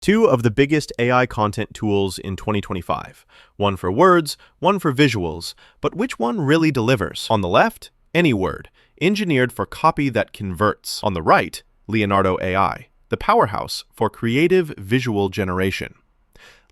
Two of the biggest AI content tools in 2025. One for words, one for visuals, but which one really delivers? On the left, Anyword, engineered for copy that converts. On the right, Leonardo AI, the powerhouse for creative visual generation.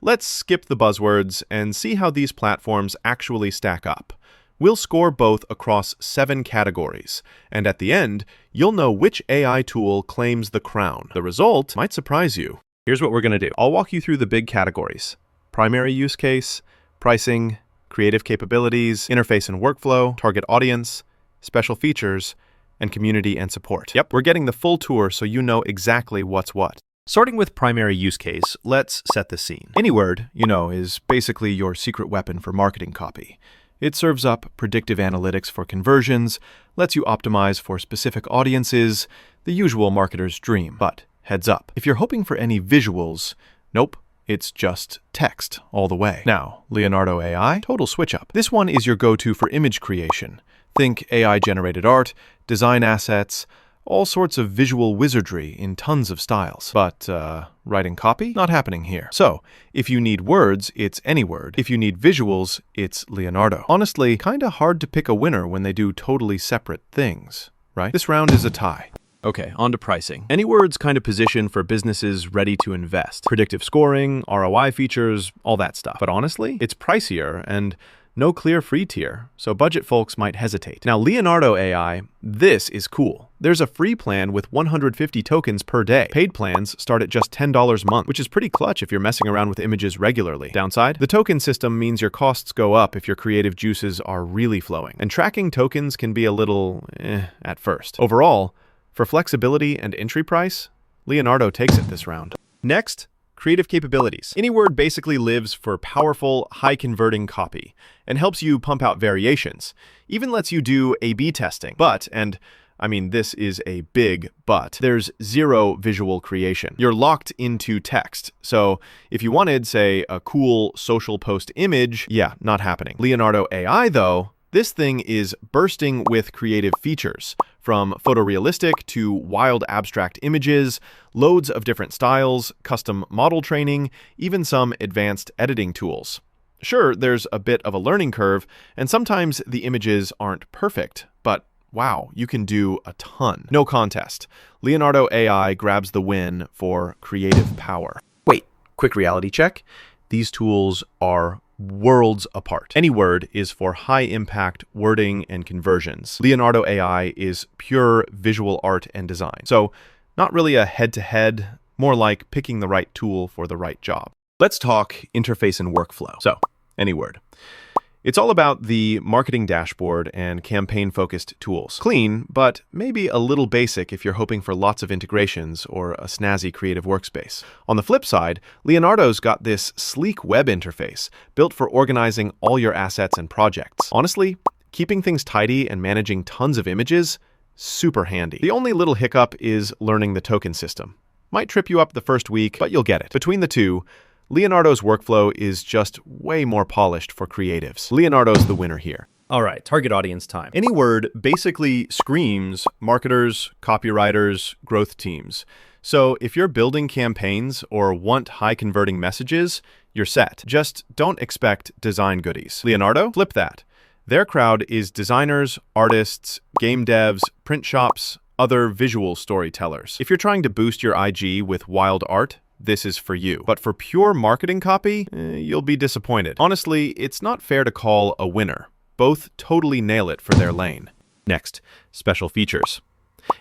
Let's skip the buzzwords and see how these platforms actually stack up. We'll score both across 7 categories, and at the end, you'll know which AI tool claims the crown. The result might surprise you. Here's what we're going to do. I'll walk you through the big categories: primary use case, pricing, creative capabilities, interface and workflow, target audience, special features, and community and support. Yep, we're getting the full tour so you know exactly what's what. Starting with primary use case, let's set the scene. Anyword, is basically your secret weapon for marketing copy. It serves up predictive analytics for conversions, lets you optimize for specific audiences, the usual marketer's dream. But heads up, if you're hoping for any visuals, nope, it's just text all the way. Now, Leonardo AI, total switch up. This one is your go-to for image creation. Think AI-generated art, design assets, all sorts of visual wizardry in tons of styles. But writing copy? Not happening here. So, if you need words, it's Anyword. If you need visuals, it's Leonardo. Honestly, kinda hard to pick a winner when they do totally separate things, right? This round is a tie. Okay, on to pricing. Anyword's kind of positioned for businesses ready to invest. Predictive scoring, ROI features, all that stuff. But honestly, it's pricier and no clear free tier, so budget folks might hesitate. Now, Leonardo AI, this is cool. There's a free plan with 150 tokens per day. Paid plans start at just $10 a month, which is pretty clutch if you're messing around with images regularly. Downside? The token system means your costs go up if your creative juices are really flowing. And tracking tokens can be a little at first. Overall, for flexibility and entry price, Leonardo takes it this round. Next, creative capabilities. Anyword basically lives for powerful, high-converting copy and helps you pump out variations. Even lets you do A/B testing. But, and I mean, this is a big but, there's zero visual creation. You're locked into text. So if you wanted, say, a cool social post image, yeah, not happening. Leonardo AI, though, this thing is bursting with creative features, from photorealistic to wild abstract images, loads of different styles, custom model training, even some advanced editing tools. Sure, there's a bit of a learning curve, and sometimes the images aren't perfect, but wow, you can do a ton. No contest. Leonardo AI grabs the win for creative power. Wait, quick reality check. These tools are worlds apart. Anyword is for high-impact wording and conversions. Leonardo AI is pure visual art and design. So not really a head-to-head, more like picking the right tool for the right job. Let's talk interface and workflow. So, Anyword. It's all about the marketing dashboard and campaign-focused tools. Clean, but maybe a little basic if you're hoping for lots of integrations or a snazzy creative workspace. On the flip side, Leonardo's got this sleek web interface built for organizing all your assets and projects. Honestly, keeping things tidy and managing tons of images, super handy. The only little hiccup is learning the token system. Might trip you up the first week, but you'll get it. Between the two, Leonardo's workflow is just way more polished for creatives. Leonardo's the winner here. All right, target audience time. Anyword basically screams marketers, copywriters, growth teams. So if you're building campaigns or want high-converting messages, you're set. Just don't expect design goodies. Leonardo, flip that. Their crowd is designers, artists, game devs, print shops, other visual storytellers. If you're trying to boost your IG with wild art, this is for you. But for pure marketing copy, you'll be disappointed. Honestly, it's not fair to call a winner. Both totally nail it for their lane. Next, special features.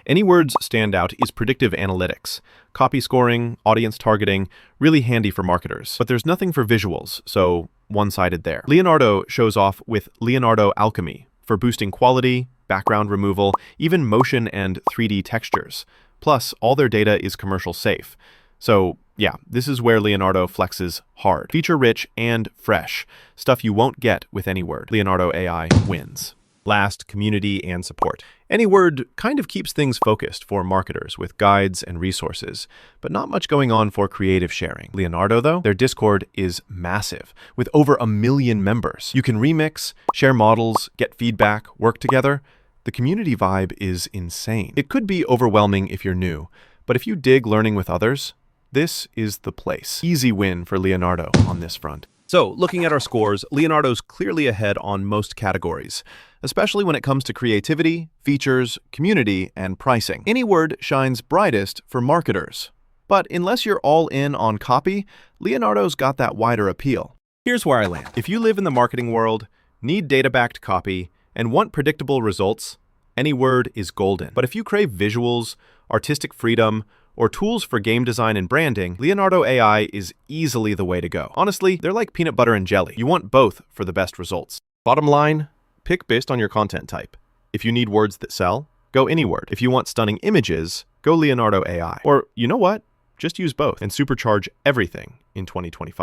Anyword's standout is predictive analytics. Copy scoring, audience targeting, really handy for marketers. But there's nothing for visuals, so one-sided there. Leonardo shows off with Leonardo Alchemy for boosting quality, background removal, even motion and 3D textures. Plus, all their data is commercial safe. So, yeah, this is where Leonardo flexes hard. Feature-rich and fresh. Stuff you won't get with Anyword. Leonardo AI wins. Last, community and support. Anyword kind of keeps things focused for marketers with guides and resources, but not much going on for creative sharing. Leonardo, though, their Discord is massive, with over 1 million members. You can remix, share models, get feedback, work together. The community vibe is insane. It could be overwhelming if you're new, but if you dig learning with others, this is the place. Easy win for Leonardo on this front. So, looking at our scores, Leonardo's clearly ahead on most categories, especially when it comes to creativity, features, community, and pricing. Anyword shines brightest for marketers. But unless you're all in on copy, Leonardo's got that wider appeal. Here's where I land. If you live in the marketing world, need data-backed copy, and want predictable results, Anyword is golden. But if you crave visuals, artistic freedom, or tools for game design and branding, Leonardo AI is easily the way to go. Honestly, they're like peanut butter and jelly. You want both for the best results. Bottom line, pick based on your content type. If you need words that sell, go Anyword. If you want stunning images, go Leonardo AI. Or, you know what? Just use both and supercharge everything in 2025.